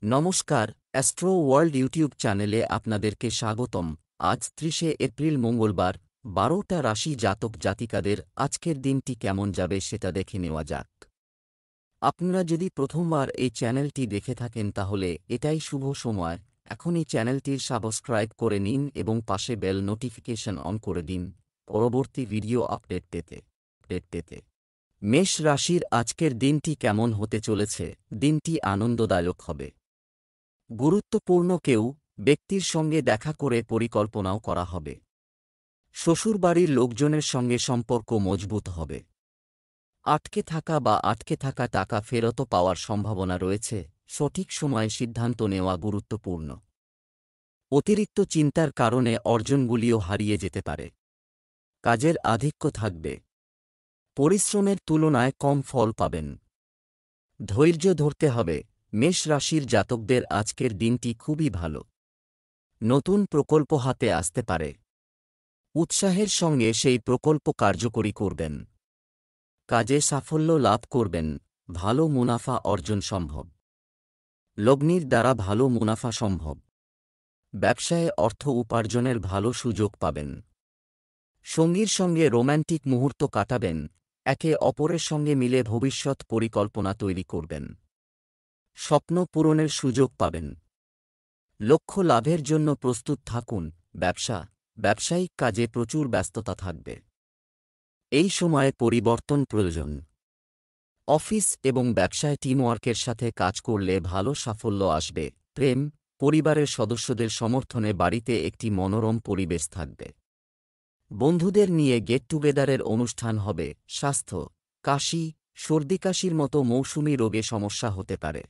নমস্কার, astro world YouTube চ্যানেলে আপনাদেরকে স্বাগতম। আজ ৩০শে এপ্রিল মঙ্গলবার, ১২টা রাশি জাতক জাতিকাদের আজকের দিনটি কেমন যাবে সেটা দেখে নেওয়া যাক। আপনারা যদি প্রথমবার এই চ্যানেলটি দেখে থাকেন তাহলে এটাই শুভ সময়। এখনই চ্যানেলটির সাবস্ক্রাইব করে নিন এবং পাশে বেল নোটিফিকেশন অন করে দিন পরবর্তী ভিডিও আপডেট পেতে। মেষ রাশির আজকের দিনটি কেমন হতে চলেছে? দিনটি আনন্দদায়ক হবে। গুরুত্বপূর্ণ কেউ ব্যক্তির সঙ্গে দেখা করে পরিকল্পনাও করা হবে। শ্বশুরবাড়ির লোকজনের সঙ্গে সম্পর্ক মজবুত হবে। আটকে থাকা টাকা ফেরত পাওয়ার সম্ভাবনা রয়েছে। সঠিক সময়ে সিদ্ধান্ত নেওয়া গুরুত্বপূর্ণ। অতিরিক্ত চিন্তার কারণে অর্জনগুলিও হারিয়ে যেতে পারে। কাজের আধিক্য থাকবে। পরিশ্রমের তুলনায় কম ফল পাবেন। ধৈর্য ধরতে হবে। মেষ রাশির জাতকদের আজকের দিনটি খুবই ভালো। নতুন প্রকল্প হাতে আসতে পারে। উৎসাহের সঙ্গে সেই প্রকল্প কার্যকরী করবেন। কাজে সাফল্য লাভ করবেন। ভালো মুনাফা অর্জন সম্ভব। লগ্নির দ্বারা ভালো মুনাফা সম্ভব। ব্যবসায়ে অর্থ উপার্জনের ভালো সুযোগ পাবেন। সঙ্গীর সঙ্গে রোম্যান্টিক মুহূর্ত কাটাবেন। একে অপরের সঙ্গে মিলে ভবিষ্যৎ পরিকল্পনা তৈরি করবেন। স্বপ্ন পূরণের সুযোগ পাবেন। লক্ষ্য লাভের জন্য প্রস্তুত থাকুন। ব্যবসায়িক কাজে প্রচুর ব্যস্ততা থাকবে। এই সময়ে পরিবর্তন প্রয়োজন। অফিস এবং ব্যবসায় টিমওয়ার্কের সাথে কাজ করলে ভালো সাফল্য আসবে। প্রেম, পরিবারের সদস্যদের সমর্থনে বাড়িতে একটি মনোরম পরিবেশ থাকবে। বন্ধুদের নিয়ে গেট টুগেদারের অনুষ্ঠান হবে। স্বাস্থ্য, সর্দি-কাশির মতো মৌসুমী রোগে সমস্যা হতে পারে।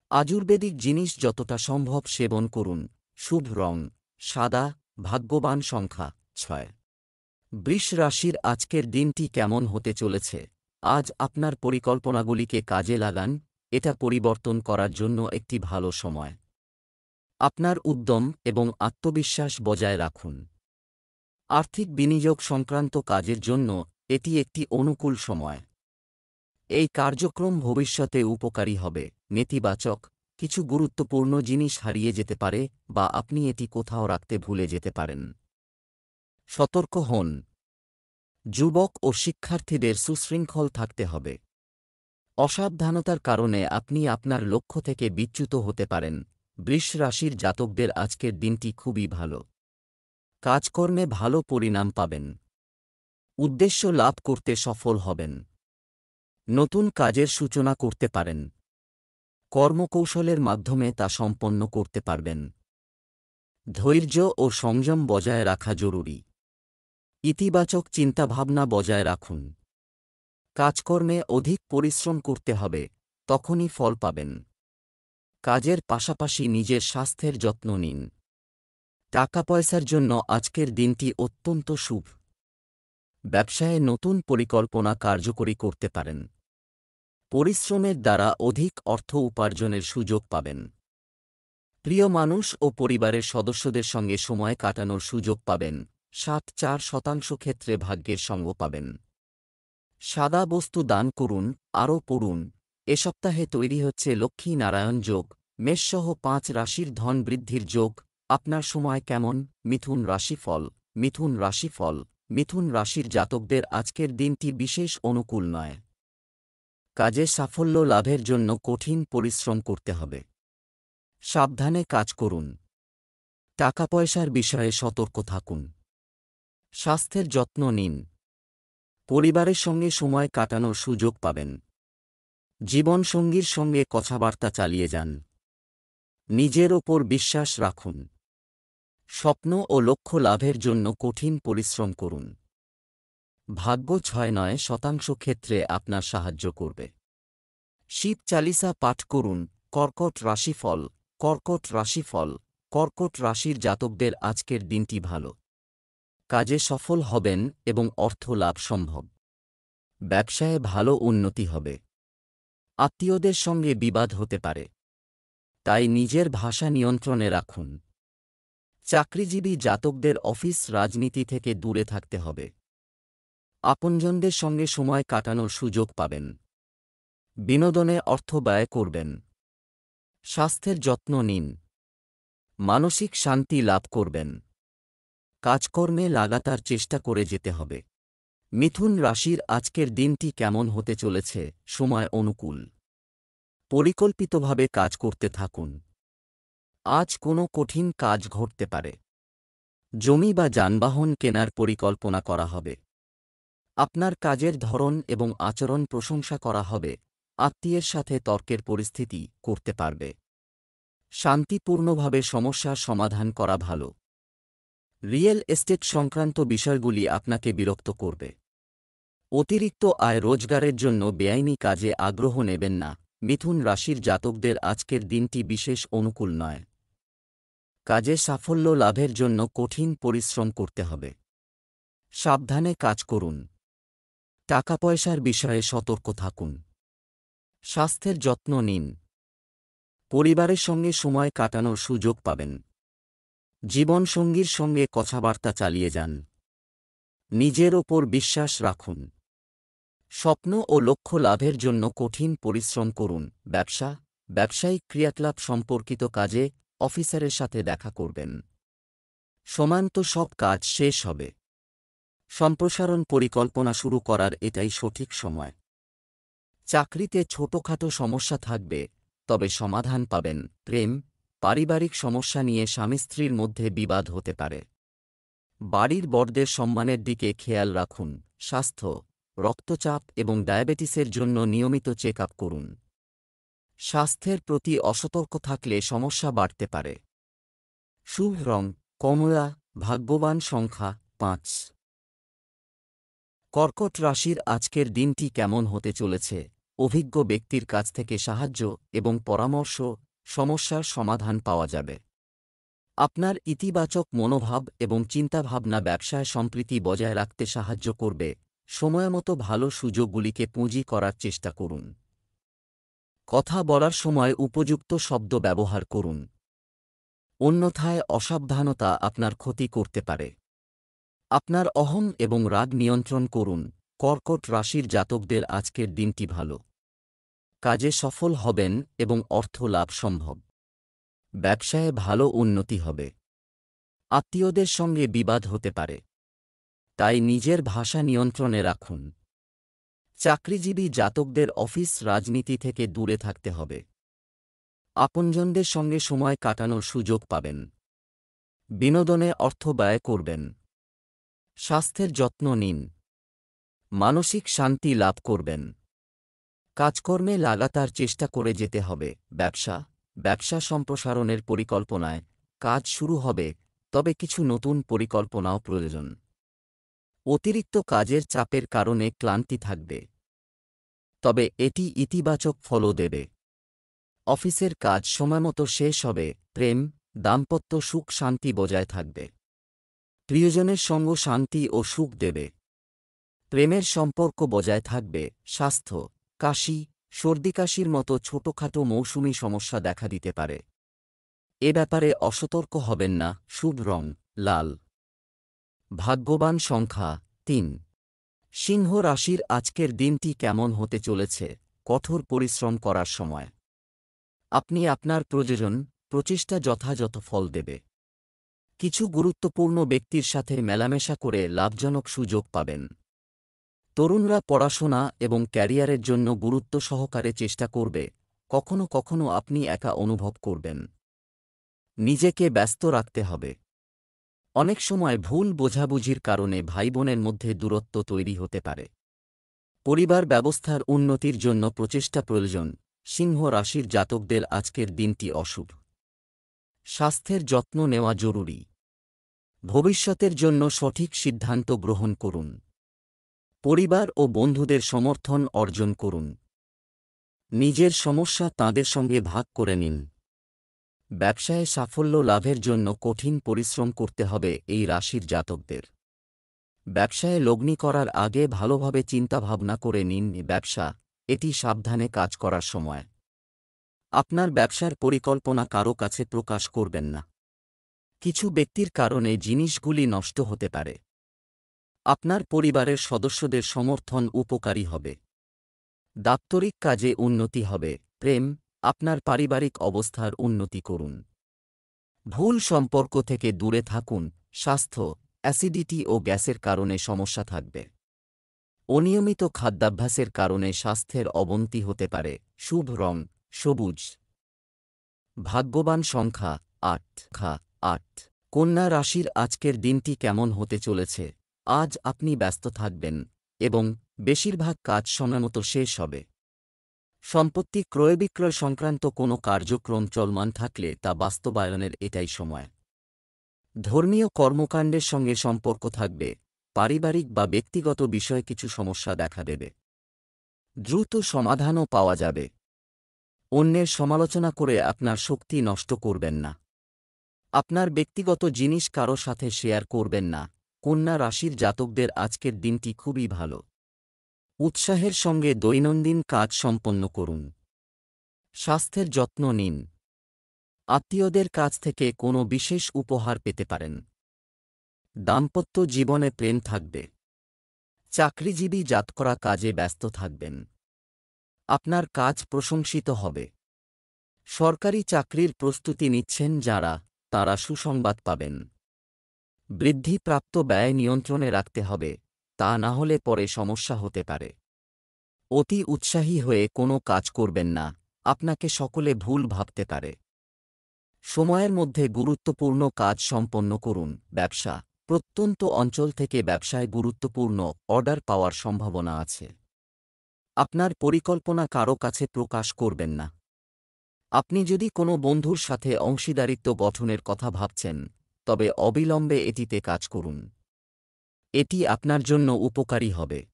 আয়ুর্বেদিক জিনিস যতটা সম্ভব সেবন করুন। শুভ রং সাদা। ভাগ্যবান সংখ্যা ৬। বৃষ রাশির আজকের দিনটি কেমন হতে চলেছে? আজ আপনার পরিকল্পনাগুলিকে কাজে লাগান। এটা পরিবর্তন করার জন্য একটি ভালো সময়। আপনার উদ্যম এবং আত্মবিশ্বাস বজায় রাখুন। আর্থিক বিনিয়োগ সংক্রান্ত কাজের জন্য এটি একটি অনুকূল সময়। এই কার্যক্রম ভবিষ্যতে উপকারী হবে। নেতিবাচক কিছু গুরুত্বপূর্ণ জিনিস হারিয়ে যেতে পারে বা আপনি এটি কোথাও রাখতে ভুলে যেতে পারেন। সতর্ক হন। যুবক ও শিক্ষার্থীদের সুশৃঙ্খল থাকতে হবে। অসাবধানতার কারণে আপনি আপনার লক্ষ্য থেকে বিচ্যুত হতে পারেন। বৃষ রাশির জাতকদের আজকের দিনটি খুবই ভালো। কাজকর্মে ভালো পরিণাম পাবেন। উদ্দেশ্য লাভ করতে সফল হবেন। নতুন কাজের সূচনা করতে পারেন। কর্মকৌশলের মাধ্যমে তা সম্পন্ন করতে পারবেন। ধৈর্য ও সংযম বজায় রাখা জরুরি। ইতিবাচক চিন্তাভাবনা বজায় রাখুন। কাজকর্মে অধিক পরিশ্রম করতে হবে, তখনই ফল পাবেন। কাজের পাশাপাশি নিজের স্বাস্থ্যের যত্ন নিন। টাকা পয়সার জন্য আজকের দিনটি অত্যন্ত শুভ। ব্যবসায়ে নতুন পরিকল্পনা কার্যকরী করতে পারেন। পরিশ্রমের দ্বারা অধিক অর্থ উপার্জনের সুযোগ পাবেন। প্রিয় মানুষ ও পরিবারের সদস্যদের সঙ্গে সময় কাটানোর সুযোগ পাবেন। ৭-৪% ক্ষেত্রে ভাগ্যের সঙ্গ পাবেন। সাদা বস্তু দান করুন, আরও পড়ুন। এ সপ্তাহে তৈরি হচ্ছে লক্ষ্মী নারায়ণ যোগ। মেষসহ ৫ রাশির ধন বৃদ্ধির যোগ। আপনার সময় কেমন? মিথুন রাশির জাতকদের আজকের দিনটি বিশেষ অনুকূল নয়। কাজে সাফল্য লাভের জন্য কঠিন পরিশ্রম করতে হবে। সাবধানে কাজ করুন। টাকা পয়সার বিষয়ে সতর্ক থাকুন। স্বাস্থ্যের যত্ন নিন। পরিবারের সঙ্গে সময় কাটানোর সুযোগ পাবেন। জীবনসঙ্গীর সঙ্গে কথাবার্তা চালিয়ে যান। নিজের ওপর বিশ্বাস রাখুন। স্বপ্ন ও লক্ষ্য লাভের জন্য কঠিন পরিশ্রম করুন। ভাগ্য ৬-৯% ক্ষেত্রে আপনার সাহায্য করবে। শিব চালিসা পাঠ করুন। কর্কট রাশির জাতকদের আজকের দিনটি ভালো। কাজে সফল হবেন এবং অর্থ লাভ সম্ভব। ব্যবসায়ে ভালো উন্নতি হবে। আত্মীয়দের সঙ্গে বিবাদ হতে পারে, তাই নিজের ভাষা নিয়ন্ত্রণে রাখুন। চাকরিজীবী জাতকদের অফিস রাজনীতি থেকে দূরে থাকতে হবে। আপনজনদের সঙ্গে সময় কাটানোর সুযোগ পাবেন। বিনোদনে অর্থ ব্যয় করবেন। স্বাস্থ্যের যত্ন নিন। মানসিক শান্তি লাভ করবেন। কাজকর্মে লাগাতার চেষ্টা করে যেতে হবে। মিথুন রাশির আজকের দিনটি কেমন হতে চলেছে? সময় অনুকূল। পরিকল্পিতভাবে কাজ করতে থাকুন। আজ কোনো কঠিন কাজ ঘটতে পারে। জমি বা যানবাহন কেনার পরিকল্পনা করা হবে। আপনার কাজের ধরন এবং আচরণ প্রশংসা করা হবে। আত্মীয়ের সাথে তর্কের পরিস্থিতি করতে পারবে। শান্তিপূর্ণভাবে সমস্যার সমাধান করা ভালো। রিয়েল এস্টেট সংক্রান্ত বিষয়গুলি আপনাকে বিরক্ত করবে। অতিরিক্ত আয় রোজগারের জন্য বেআইনি কাজে আগ্রহ নেবেন না। মিথুন রাশির জাতকদের আজকের দিনটি বিশেষ অনুকূল নয়। কাজে সাফল্য লাভের জন্য কঠিন পরিশ্রম করতে হবে। সাবধানে কাজ করুন। টাকা পয়সার বিষয়ে সতর্ক থাকুন। স্বাস্থ্যের যত্ন নিন। পরিবারের সঙ্গে সময় কাটানোর সুযোগ পাবেন। জীবনসঙ্গীর সঙ্গে কথাবার্তা চালিয়ে যান। নিজের ওপর বিশ্বাস রাখুন। স্বপ্ন ও লক্ষ্য লাভের জন্য কঠিন পরিশ্রম করুন। ব্যবসায়িক ক্রিয়াকলাপ সম্পর্কিত কাজে অফিসারের সাথে দেখা করবেন। সমান্ত সব কাজ শেষ হবে। সম্প্রসারণ পরিকল্পনা শুরু করার এটাই সঠিক সময়। চাকরিতে ছোটখাটো সমস্যা থাকবে, তবে সমাধান পাবেন। পারিবারিক সমস্যা নিয়ে স্বামী স্ত্রীর মধ্যে বিবাদ হতে পারে। বাড়ির বড়দের সম্মানের দিকে খেয়াল রাখুন। স্বাস্থ্য, রক্তচাপ এবং ডায়াবেটিসের জন্য নিয়মিত চেক আপ করুন। স্বাস্থ্যের প্রতি অসতর্ক থাকলে সমস্যা বাড়তে পারে। শুভ রং কমলা। ভাগ্যবান সংখ্যা 5। কর্কট রাশির আজকের দিনটি কেমন হতে চলেছে? অভিজ্ঞ ব্যক্তির কাছ থেকে সাহায্য এবং পরামর্শ, সমস্যার সমাধান পাওয়া যাবে। আপনার ইতিবাচক মনোভাব এবং চিন্তাভাবনা ব্যবসায় সম্প্রীতি বজায় রাখতে সাহায্য করবে। সময়মতো ভালো সুযোগগুলিকে পুঁজি করার চেষ্টা করুন। কথা বলার সময় উপযুক্ত শব্দ ব্যবহার করুন। অন্যথায় অসাবধানতা আপনার ক্ষতি করতে পারে। আপনার অহং এবং রাগ নিয়ন্ত্রণ করুন। কর্কট রাশির জাতকদের আজকের দিনটি ভালো। কাজে সফল হবেন এবং অর্থ লাভ সম্ভব। ব্যবসায় ভালো উন্নতি হবে। আত্মীয়দের সঙ্গে বিবাদ হতে পারে, তাই নিজের ভাষা নিয়ন্ত্রণে রাখুন। চাকরিজীবী জাতকদের অফিস রাজনীতি থেকে দূরে থাকতে হবে। আপনজনদের সঙ্গে সময় কাটানোর সুযোগ পাবেন। বিনোদনে অর্থ ব্যয় করবেন। স্বাস্থ্যের যত্ন নিন। মানসিক শান্তি লাভ করবেন। কাজকর্মে লাগাতার চেষ্টা করে যেতে হবে। ব্যবসা সম্প্রসারণের পরিকল্পনায় কাজ শুরু হবে, তবে কিছু নতুন পরিকল্পনাও প্রয়োজন। অতিরিক্ত কাজের চাপের কারণে ক্লান্তি থাকবে, তবে এটি ইতিবাচক ফলও দেবে। অফিসের কাজ সময়মতো শেষ হবে। দাম্পত্য সুখ শান্তি বজায় থাকবে। প্রিয়জনের সঙ্গ শান্তি ও সুখ দেবে। প্রেমের সম্পর্ক বজায় থাকবে। স্বাস্থ্য, সর্দিকাশির মতো ছোটখাটো মৌসুমি সমস্যা দেখা দিতে পারে। এ ব্যাপারে অসতর্ক হবেন না। শুভ রং লাল। ভাগ্যবান সংখ্যা 3। সিংহ রাশির আজকের দিনটি কেমন হতে চলেছে? কঠোর পরিশ্রম করার সময়। আপনি আপনার প্রচেষ্টা যথাযথ ফল দেবে। কিছু গুরুত্বপূর্ণ ব্যক্তির সাথে মেলামেশা করে লাভজনক সুযোগ পাবেন। তরুণরা পড়াশোনা এবং ক্যারিয়ারের জন্য গুরুত্ব সহকারে চেষ্টা করবে। কখনো কখনো আপনি একা অনুভব করবেন। নিজেকে ব্যস্ত রাখতে হবে। অনেক সময় ভুল বোঝাবুঝির কারণে ভাইবোনের মধ্যে দূরত্ব তৈরি হতে পারে। পরিবার ব্যবস্থার উন্নতির জন্য প্রচেষ্টা প্রয়োজন। সিংহ রাশির জাতকদের আজকের দিনটি অশুভ। স্বাস্থ্যের যত্ন নেওয়া জরুরি। ভবিষ্যতের জন্য সঠিক সিদ্ধান্ত গ্রহণ করুন। পরিবার ও বন্ধুদের সমর্থন অর্জন করুন। নিজের সমস্যা তাঁদের সঙ্গে ভাগ করে নিন। ব্যবসায় সাফল্য লাভের জন্য কঠিন পরিশ্রম করতে হবে এই রাশির জাতকদের। ব্যবসায় লগ্নি করার আগে ভালোভাবে চিন্তাভাবনা করে নিন। এটি সাবধানে কাজ করার সময়। আপনার ব্যবসার পরিকল্পনা কারো কাছে প্রকাশ করবেন না। কিছু ব্যক্তির কারণে জিনিসগুলি নষ্ট হতে পারে। আপনার পরিবারের সদস্যদের সমর্থন উপকারী হবে। দাপ্তরিক কাজে উন্নতি হবে। আপনার পারিবারিক অবস্থার উন্নতি করুন। ভুল সম্পর্ক থেকে দূরে থাকুন। স্বাস্থ্য, অ্যাসিডিটি ও গ্যাসের কারণে সমস্যা থাকবে। অনিয়মিত খাদ্যাভ্যাসের কারণে স্বাস্থ্যের অবনতি হতে পারে। শুভ রং সবুজ। ভাগ্যবান সংখ্যা 8। কন্যা রাশির আজকের দিনটি কেমন হতে চলেছে? আজ আপনি ব্যস্ত থাকবেন এবং বেশিরভাগ কাজ সময়মতো শেষ হবে। সম্পত্তি ক্রয়-বিক্রয় সংক্রান্ত কোনো কার্যক্রম চলমান থাকলে তা বাস্তবায়নের এটাই সময়। ধর্মীয় কর্মকাণ্ডের সঙ্গে সম্পর্ক থাকবে। পারিবারিক বা ব্যক্তিগত বিষয়ে কিছু সমস্যা দেখা দেবে। দ্রুত সমাধানও পাওয়া যাবে। অন্যের সমালোচনা করে আপনার শক্তি নষ্ট করবেন না। আপনার ব্যক্তিগত জিনিস কারো সাথে শেয়ার করবেন না। কন্যা রাশির জাতকদের আজকের দিনটি খুবই ভালো। উৎসাহের সঙ্গে দৈনন্দিন কাজ সম্পন্ন করুন। স্বাস্থ্যের যত্ন নিন। আত্মীয়দের কাছ থেকে কোনো বিশেষ উপহার পেতে পারেন। দাম্পত্য জীবনে প্রেম থাকবে। চাকরিজীবী জাতকরা কাজে ব্যস্ত থাকবেন। আপনার কাজ প্রশংসিত হবে। সরকারি চাকরির প্রস্তুতি নিচ্ছেন যারা, তারা সুসংবাদ পাবেন। বৃদ্ধিপ্রাপ্ত ব্যয় নিয়ন্ত্রণে রাখতে হবে, তা না হলে পরে সমস্যা হতে পারে। অতি উৎসাহী হয়ে কোনো কাজ করবেন না, আপনাকে সকলে ভুল ভাবতে পারে। সময়ের মধ্যে গুরুত্বপূর্ণ কাজ সম্পন্ন করুন। ব্যবসা, প্রত্যন্ত অঞ্চল থেকে ব্যবসায় গুরুত্বপূর্ণ অর্ডার পাওয়ার সম্ভাবনা আছে। আপনার পরিকল্পনা কারো কাছে প্রকাশ করবেন না। আপনি যদি কোনো বন্ধুর সাথে অংশীদারিত্ব গঠনের কথা ভাবছেন, তবে অবিলম্বে এটিতে কাজ করুন। এটি আপনার জন্য উপকারী হবে।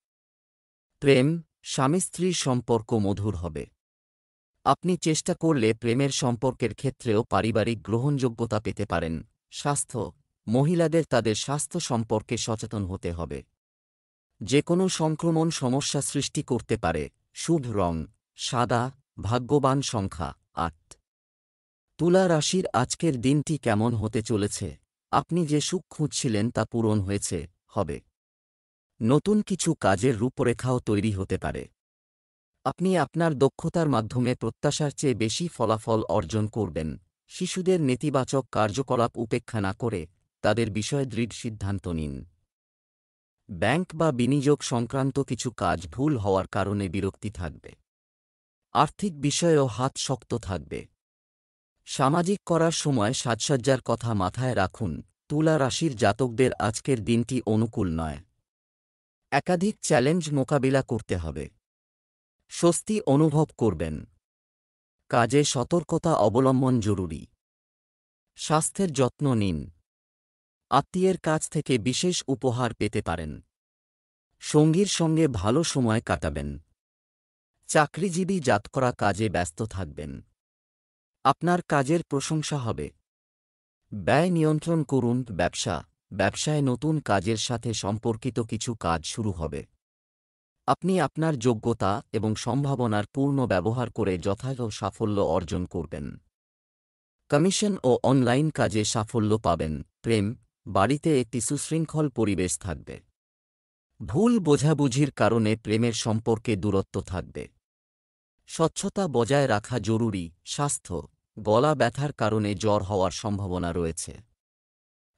প্রেম, স্বামী-স্ত্রীর সম্পর্ক মধুর হবে। আপনি চেষ্টা করলে প্রেমের সম্পর্কের ক্ষেত্রেও পারিবারিক গ্রহণযোগ্যতা পেতে পারেন। স্বাস্থ্য, মহিলাদের তাদের স্বাস্থ্য সম্পর্কে সচেতন হতে হবে। যে কোনো সংক্রমণ সমস্যা সৃষ্টি করতে পারে। শুভ রং সাদা। ভাগ্যবান সংখ্যা 8। তুলা রাশির আজকের দিনটি কেমন হতে চলেছে? আপনি যে সুখ খুঁজছিলেন তা পূরণ হয়েছে, হবে। নতুন কিছু কাজের রূপরেখাও তৈরি হতে পারে। আপনি আপনার দক্ষতার মাধ্যমে প্রত্যাশার চেয়ে বেশি ফলাফল অর্জন করবেন। শিশুদের নেতিবাচক কার্যকলাপ উপেক্ষা না করে তাদের বিষয়ে দৃঢ় সিদ্ধান্ত নিন। ব্যাংক বা বিনিয়োগ সংক্রান্ত কিছু কাজ ভুল হওয়ার কারণে বিরক্তি থাকবে। আর্থিক বিষয়েও হাত শক্ত থাকবে। সামাজিক করার সময় সাজসজ্জার কথা মাথায় রাখুন। তুলা রাশির জাতকদের আজকের দিনটি অনুকূল নয়। একাধিক চ্যালেঞ্জ মোকাবিলা করতে হবে। স্বস্তি অনুভব করবেন। কাজে সতর্কতা অবলম্বন জরুরি। স্বাস্থ্যের যত্ন নিন। আত্মীয়ের কাছ থেকে বিশেষ উপহার পেতে পারেন। সঙ্গীর সঙ্গে ভালো সময় কাটাবেন। চাকরিজীবী জাতকরা কাজে ব্যস্ত থাকবেন। আপনার কাজের প্রশংসা হবে। ব্যয় নিয়ন্ত্রণ করুন। ব্যবসায় নতুন কাজের সাথে সম্পর্কিত কিছু কাজ শুরু হবে। আপনি আপনার যোগ্যতা এবং সম্ভাবনার পূর্ণ ব্যবহার করে যথাযথ সাফল্য অর্জন করবেন। কমিশন ও অনলাইন কাজে সাফল্য পাবেন। প্রেম, বাড়িতে একটি সুশৃঙ্খল পরিবেশ থাকবে। ভুল বোঝাবুঝির কারণে প্রেমের সম্পর্কে দূরত্ব থাকবে। স্বচ্ছতা বজায় রাখা জরুরি। স্বাস্থ্য, গলা ব্যথার কারণে জ্বর হওয়ার সম্ভাবনা রয়েছে।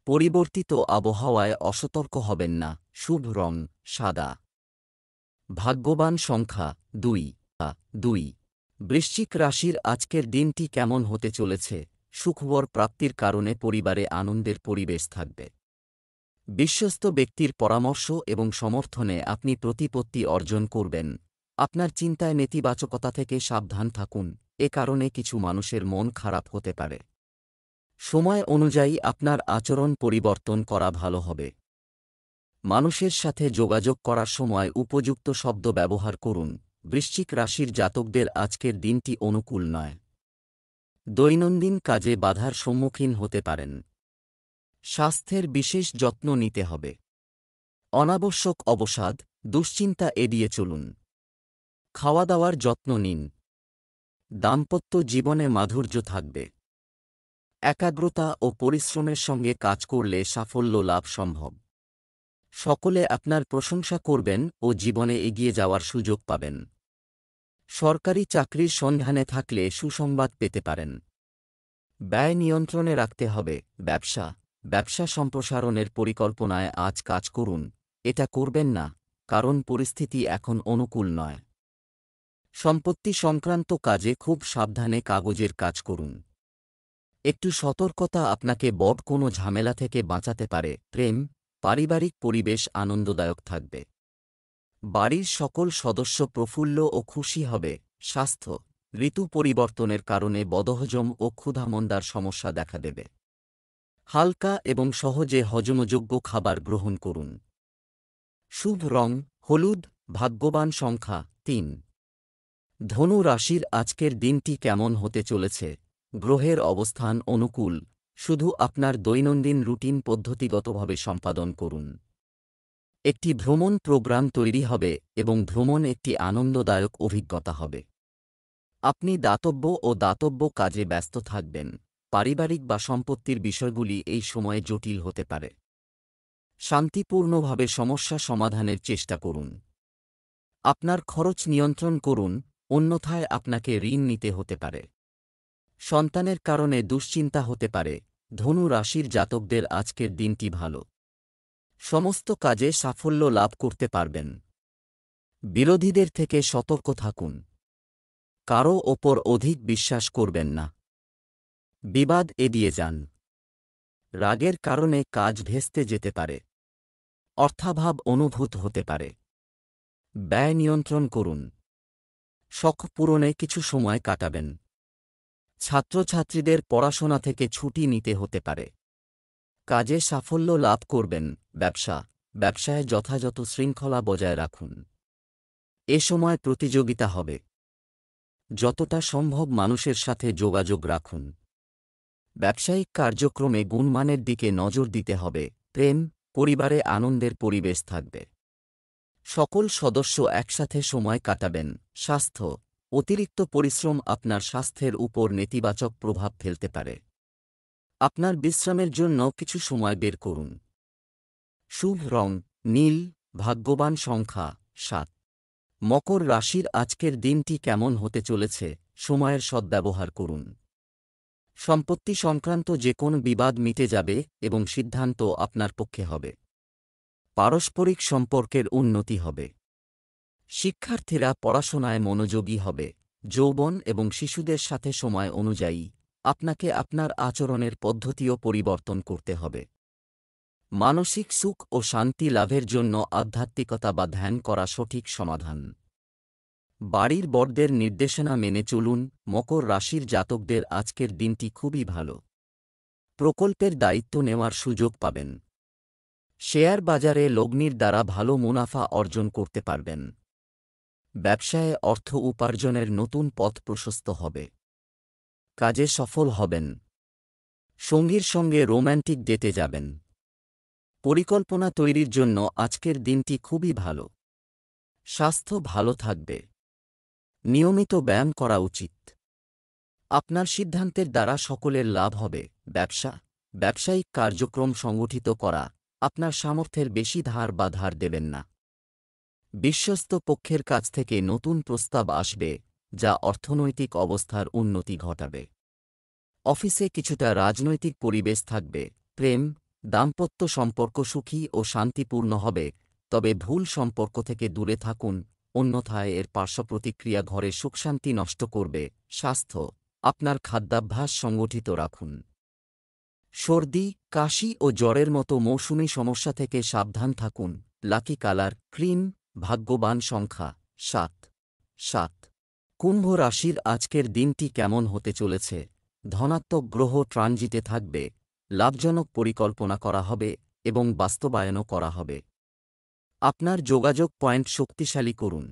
পরিবর্তিত আবহাওয়ায় অসতর্ক হবেন না। শুভ রং সাদা। ভাগ্যবান সংখ্যা 2। বৃশ্চিক রাশির আজকের দিনটি কেমন হতে চলেছে? সুখবর প্রাপ্তির কারণে পরিবারে আনন্দের পরিবেশ থাকবে। বিশ্বস্ত ব্যক্তির পরামর্শ এবং সমর্থনে আপনি প্রতিপত্তি অর্জন করবেন। আপনার চিন্তায় নেতিবাচকতা থেকে সাবধান থাকুন, এ কারণে কিছু মানুষের মন খারাপ হতে পারে। সময় অনুযায়ী আপনার আচরণ পরিবর্তন করা ভালো হবে। মানুষের সাথে যোগাযোগ করার সময় উপযুক্ত শব্দ ব্যবহার করুন। বৃশ্চিক রাশির জাতকদের আজকের দিনটি অনুকূল নয়। দৈনন্দিন কাজে বাধার সম্মুখীন হতে পারেন। স্বাস্থ্যের বিশেষ যত্ন নিতে হবে। অনাবশ্যক অবসাদ, দুশ্চিন্তা এড়িয়ে চলুন। খাওয়া দাওয়ার যত্ন নিন। দাম্পত্য জীবনে মাধুর্য থাকবে। একাগ্রতা ও পরিশ্রমের সঙ্গে কাজ করলে সাফল্য লাভ সম্ভব। সকলে আপনার প্রশংসা করবেন ও জীবনে এগিয়ে যাওয়ার সুযোগ পাবেন। সরকারি চাকরির সন্ধানে থাকলে সুসংবাদ পেতে পারেন। ব্যয় নিয়ন্ত্রণে রাখতে হবে। ব্যবসা সম্প্রসারণের পরিকল্পনায় আজ কাজ করুন। এটা করবেন না, কারণ পরিস্থিতি এখন অনুকূল নয়। সম্পত্তি সংক্রান্ত কাজে খুব সাবধানে কাগজের কাজ করুন। একটু সতর্কতা আপনাকে বড় কোনো ঝামেলা থেকে বাঁচাতে পারে। পারিবারিক পরিবেশ আনন্দদায়ক থাকবে। বাড়ির সকল সদস্য প্রফুল্ল ও খুশি হবে। স্বাস্থ্য, ঋতু পরিবর্তনের কারণে বদহজম ও ক্ষুধামন্দার সমস্যা দেখা দেবে। হালকা এবং সহজে হজমযোগ্য খাবার গ্রহণ করুন। শুভ রং হলুদ। ভাগ্যবান সংখ্যা ৩। ধনু রাশির আজকের দিনটি কেমন হতে চলেছে? গ্রহের অবস্থান অনুকূল। শুধু আপনার দৈনন্দিন রুটিন পদ্ধতিগতভাবে সম্পাদন করুন। একটি ভ্রমণ প্রোগ্রাম তৈরি হবে এবং ভ্রমণ একটি আনন্দদায়ক অভিজ্ঞতা হবে। আপনি দাতব্য কাজে ব্যস্ত থাকবেন। পারিবারিক বা সম্পত্তির বিষয়গুলি এই সময়ে জটিল হতে পারে। শান্তিপূর্ণভাবে সমস্যা সমাধানের চেষ্টা করুন। আপনার খরচ নিয়ন্ত্রণ করুন, অন্যথায় আপনাকে ঋণ নিতে হতে পারে। সন্তানের কারণে দুশ্চিন্তা হতে পারে। ধনু রাশির জাতকদের আজকের দিনটি ভালো। সমস্ত কাজে সাফল্য লাভ করতে পারবেন। বিরোধীদের থেকে সতর্ক থাকুন। কারও ওপর অধিক বিশ্বাস করবেন না। বিবাদ এড়িয়ে যান। রাগের কারণে কাজ ভেস্তে যেতে পারে। অর্থাভাব অনুভূত হতে পারে। ব্যয় নিয়ন্ত্রণ করুন। শখ পূরণে কিছু সময় কাটাবেন। ছাত্রছাত্রীদের পড়াশোনা থেকে ছুটি নিতে হতে পারে। কাজে সাফল্য লাভ করবেন। ব্যবসায় যথাযথ শৃঙ্খলা বজায় রাখুন। এ সময় প্রতিযোগিতা হবে। যতটা সম্ভব মানুষের সাথে যোগাযোগ রাখুন। ব্যবসায়িক কার্যক্রমে গুণমানের দিকে নজর দিতে হবে। পরিবারে আনন্দের পরিবেশ থাকবে। সকল সদস্য একসাথে সময় কাটাবেন। স্বাস্থ্য, অতিরিক্ত পরিশ্রম আপনার স্বাস্থ্যের উপর নেতিবাচক প্রভাব ফেলতে পারে। আপনার বিশ্রামের জন্য কিছু সময় বের করুন। শুভ রং নীল। ভাগ্যবান সংখ্যা ৭। মকর রাশির আজকের দিনটি কেমন হতে চলেছে? সময়ের সদ্ব্যবহার করুন। সম্পত্তি সংক্রান্ত যে কোনো বিবাদ মিটে যাবে এবং সিদ্ধান্ত আপনার পক্ষে হবে। পারস্পরিক সম্পর্কের উন্নতি হবে। শিক্ষার্থীরা পড়াশোনায় মনোযোগী হবে। যৌবন এবং শিশুদের সাথে সময় অনুযায়ী আপনাকে আপনার আচরণের পদ্ধতিও পরিবর্তন করতে হবে। মানসিক সুখ ও শান্তি লাভের জন্য আধ্যাত্মিকতা বা ধ্যান করা সঠিক সমাধান। বাড়ির বড়দের নির্দেশনা মেনে চলুন। মকর রাশির জাতকদের আজকের দিনটি খুবই ভালো। প্রকল্পের দায়িত্ব নেওয়ার সুযোগ পাবেন। শেয়ার বাজারে লগ্নির দ্বারা ভালো মুনাফা অর্জন করতে পারবেন। ব্যবসায়ে অর্থ উপার্জনের নতুন পথ প্রশস্ত হবে। কাজে সফল হবেন। সঙ্গীর সঙ্গে রোম্যান্টিক ডেটে যাবেন। পরিকল্পনা তৈরির জন্য আজকের দিনটি খুবই ভালো। স্বাস্থ্য ভালো থাকবে। নিয়মিত ব্যায়াম করা উচিত। আপনার সিদ্ধান্তের দ্বারা সকলের লাভ হবে। ব্যবসায়িক কার্যক্রম সংগঠিত করা। আপনার সামর্থ্যের বেশি ধার দেবেন না। বিশ্বস্ত পক্ষের কাছ থেকে নতুন প্রস্তাব আসবে, যা অর্থনৈতিক অবস্থার উন্নতি ঘটাবে। অফিসে কিছুটা রাজনৈতিক পরিবেশ থাকবে। দাম্পত্য সম্পর্ক সুখী ও শান্তিপূর্ণ হবে, তবে ভুল সম্পর্ক থেকে দূরে থাকুন, অন্যথায় এর পার্শ্বপ্রতিক্রিয়া ঘরে সুখশান্তি নষ্ট করবে। স্বাস্থ্য, আপনার খাদ্যাভ্যাস সংগঠিত রাখুন। সর্দি, কাশি ও জ্বরের মতো মৌসুমী সমস্যা থেকে সাবধান থাকুন। Lucky colour cream. ভাগ্যবান সংখ্যা ৭। কুম্ভ রাশির আজকের দিনটি কেমন হতে চলেছে? ধনাত্মক গ্রহ ট্রানজিটে থাকবে। লাভজনক পরিকল্পনা করা হবে এবং বাস্তবায়নও করা হবে। আপনার যোগাযোগ পয়েন্ট শক্তিশালী করুন।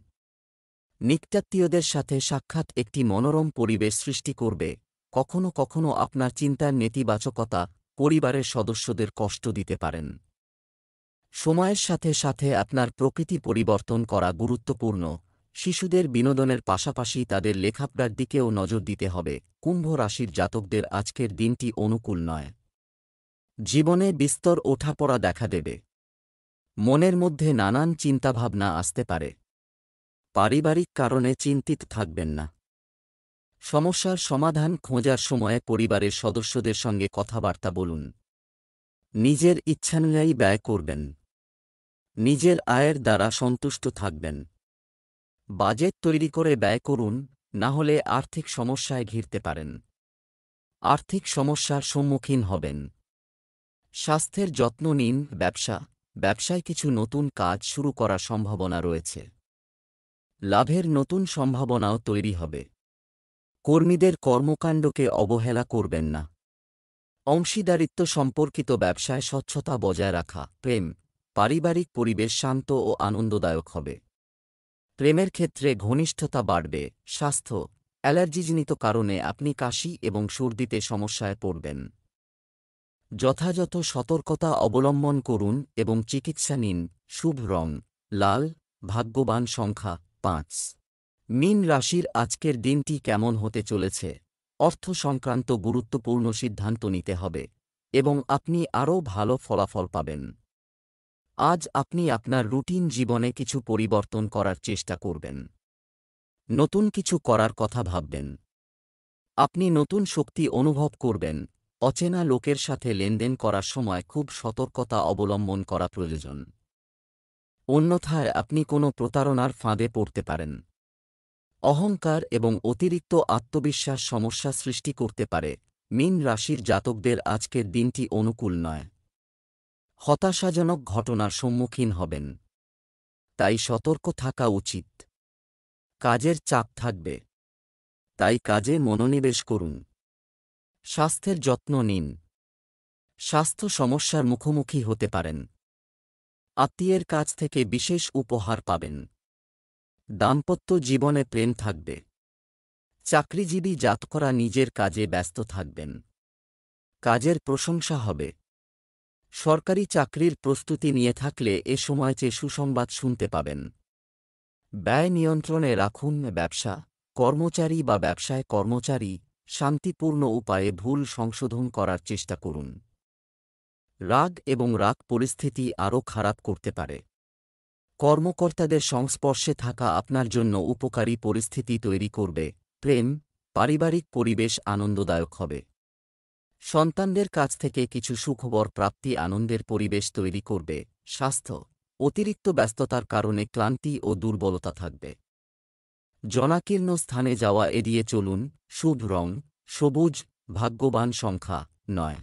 নিকটাত্মীয়দের সাথে সাক্ষাৎ একটি মনোরম পরিবেশ সৃষ্টি করবে। কখনো কখনো আপনার চিন্তার নেতিবাচকতা পরিবারের সদস্যদের কষ্ট দিতে পারেন। সময়ের সাথে সাথে আপনার প্রকৃতি পরিবর্তন করা গুরুত্বপূর্ণ। শিশুদের বিনোদনের পাশাপাশি তাদের লেখাপড়ার দিকেও নজর দিতে হবে। কুম্ভ রাশির জাতকদের আজকের দিনটি অনুকূল নয়। জীবনে বিস্তর ওঠাপড়া দেখা দেবে। মনের মধ্যে নানান চিন্তাভাবনা আসতে পারে। পারিবারিক কারণে চিন্তিত থাকবেন না। সমস্যার সমাধান খোঁজার সময়ে পরিবারের সদস্যদের সঙ্গে কথাবার্তা বলুন। নিজের ইচ্ছানুযায়ী ব্যয় করবেন। নিজের আয়ের দ্বারা সন্তুষ্ট থাকবেন। বাজেট তৈরি করে ব্যয় করুন, না হলে আর্থিক সমস্যায় ঘিরতে পারেন। আর্থিক সমস্যার সম্মুখীন হবেন। স্বাস্থ্যের যত্ন নিন। ব্যবসায় কিছু নতুন কাজ শুরু করার সম্ভাবনা রয়েছে। লাভের নতুন সম্ভাবনাও তৈরি হবে। কর্মীদের কর্মকাণ্ডকে অবহেলা করবেন না। অংশীদারিত্ব সম্পর্কিত ব্যবসায় স্বচ্ছতা বজায় রাখা। প্রেম, পারিবারিক পরিবেশ শান্ত ও আনন্দদায়ক হবে। প্রেমের ক্ষেত্রে ঘনিষ্ঠতা বাড়বে। স্বাস্থ্য, অ্যালার্জিজনিত কারণে আপনি কাশি এবং সর্দিতে সমস্যায় পড়বেন। যথাযথ সতর্কতা অবলম্বন করুন এবং চিকিৎসা নিন। শুভ রং লাল। ভাগ্যবান সংখ্যা 5। মীন রাশির আজকের দিনটি কেমন হতে চলেছে? অর্থ সংক্রান্ত গুরুত্বপূর্ণ সিদ্ধান্ত নিতে হবে এবং আপনি আরও ভালো ফলাফল পাবেন। আজ আপনি আপনার রুটিন জীবনে কিছু পরিবর্তন করার চেষ্টা করবেন। নতুন কিছু করার কথা ভাববেন। আপনি নতুন শক্তি অনুভব করবেন। অচেনা লোকের সাথে লেনদেন করার সময় খুব সতর্কতা অবলম্বন করা প্রয়োজন। অন্যথায় আপনি কোনো প্রতারণার ফাঁদে পড়তে পারেন। অহংকার এবং অতিরিক্ত আত্মবিশ্বাস সমস্যা সৃষ্টি করতে পারে। মীন রাশির জাতকদের আজকের দিনটি অনুকূল নয়। হতাশাজনক ঘটনার সম্মুখীন হবেন, তাই সতর্ক থাকা উচিত। কাজের চাপ থাকবে, তাই কাজে মনোনিবেশ করুন। স্বাস্থ্যের যত্ন নিন। স্বাস্থ্য সমস্যার মুখোমুখি হতে পারেন। আত্মীয়ের কাছ থেকে বিশেষ উপহার পাবেন। দাম্পত্য জীবনে প্রেম থাকবে। চাকরিজীবী জাতকরা নিজের কাজে ব্যস্ত থাকবেন। কাজের প্রশংসা হবে। সরকারি চাকরির প্রস্তুতি নিয়ে থাকলে এ সময় চেয়ে সুসংবাদ শুনতে পাবেন। ব্যয় নিয়ন্ত্রণে রাখুন। কর্মচারী বা ব্যবসায় কর্মচারী শান্তিপূর্ণ উপায়ে ভুল সংশোধন করার চেষ্টা করুন। রাগ পরিস্থিতি আরও খারাপ করতে পারে। কর্মকর্তাদের সংস্পর্শে থাকা আপনার জন্য উপকারী পরিস্থিতি তৈরি করবে। প্রেম, পারিবারিক পরিবেশ আনন্দদায়ক হবে। সন্তানদের কাছ থেকে কিছু সুখবর প্রাপ্তি আনন্দের পরিবেশ তৈরি করবে। স্বাস্থ্য, অতিরিক্ত ব্যস্ততার কারণে ক্লান্তি ও দুর্বলতা থাকবে। জনাকীর্ণ স্থানে যাওয়া এড়িয়ে চলুন। শুভ রং সবুজ। ভাগ্যবান সংখ্যা 9।